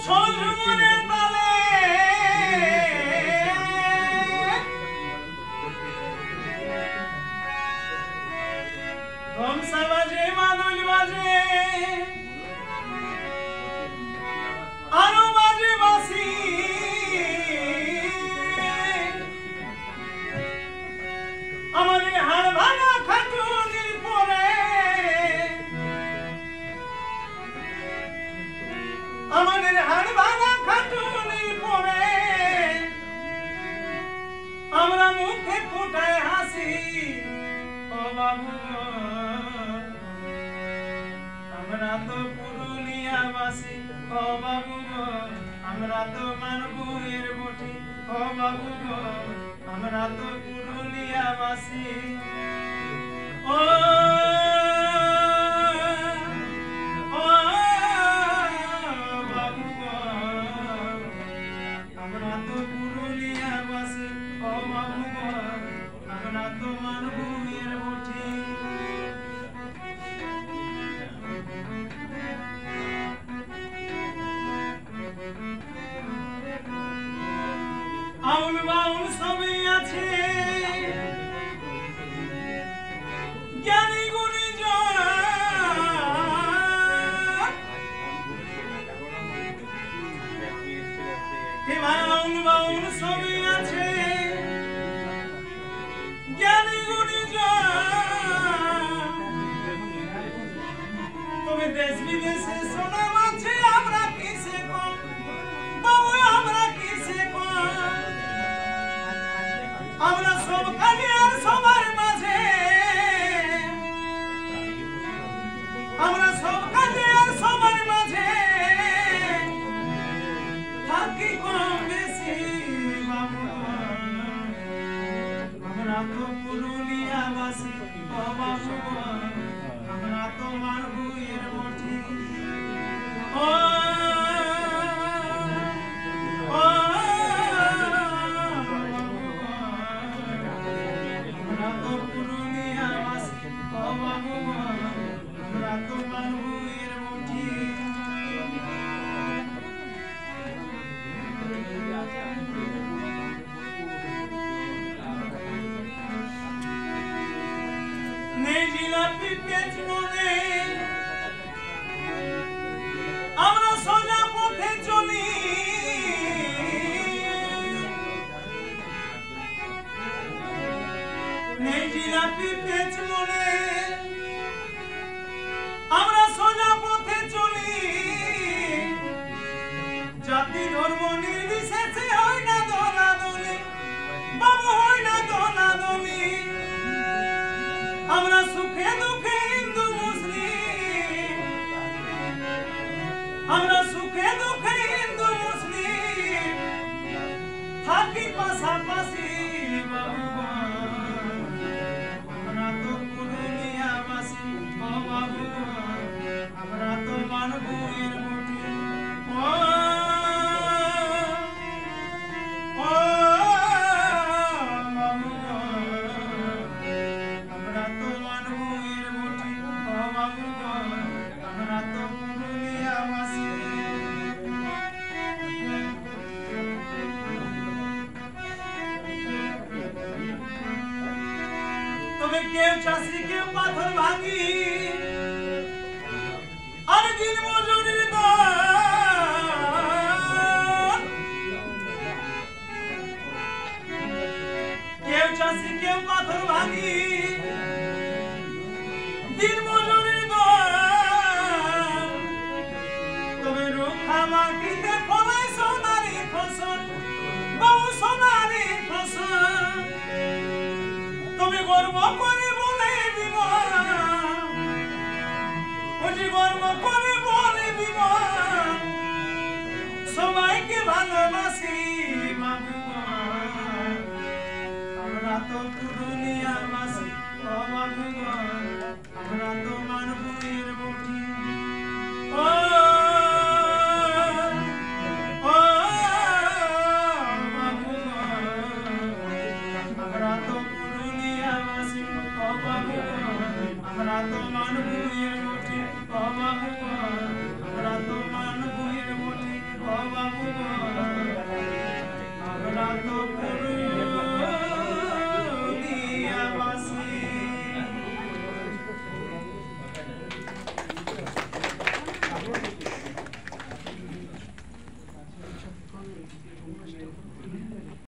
ঝুমুরের তালে ধমসা বাজে মাদল বাজে আরো বাজে বাঁশি আমাদের হাড় ভাঙা খাটুনির পরে আমাদের হাড় ভাঙা খাটুনির পরে আমরা মুখে ফুটায় হাসি ও বাবু আমরা তো পুরুলিয়াবাসী ও বাবু আমরা তো মানবুয়ের বটি ও বাবু আমরা তো পুরুলিয়াবাসী ও বাবু আমরা তো পুরুলিয়াবাসী ও বাবু আমরা তো মানবুয়ের বটি আউল বাউল সবই আছে জ্ঞানী গুণী জন আউল বাউল সবই আছে জ্ঞানী গুণী জন তবে দেশ বিদেশে শোনা আছে আমরা কিসে কম বাবু আমরা কিসে কম আমরা সব কালিয়ার সবার মাঝে আমরা সব কালিয়ার সবার মাঝে থাকি কম বেশি বাবু আমরা তো পুরুলিয়াবাসী ও বাবু আমরা তো মানবুয়ের বটি ও আমরা সোজা পথে চলি নেই জিলাপি পেঁচ মনে আমরা সোজা পথে চলি জাতি ধর্ম নির্বিশেষে হয় না দলাদলি বাবু হয় না দলাদলি আমরা সুখে দুঃখে হিন্দু মুসলিম আমরা সুখে দুঃখে হিন্দু মুসলিম থাকি পাশাপাশি বাবু আমরা তো পুরুলিয়াবাসী ও বাবু আমরা তো মানবুয়ের বটি ও কেউ চাষি কেউ পাথর ভাঙি আর দিন মজুরির দল কেউ চাষি কেউ পাথর ভাঙি দিন মজুরির দল তবে রুখা মাটিতে ফলায় সোনারি ফসল বহু সোনারি ফসল তুমি গর্ব করে বলে দিব গর্ব করে বলে দিব সবাইকে ভালোবাসি বাবু আমরা তো পুরুলিয়াবাসী ও বাবু আমরা তো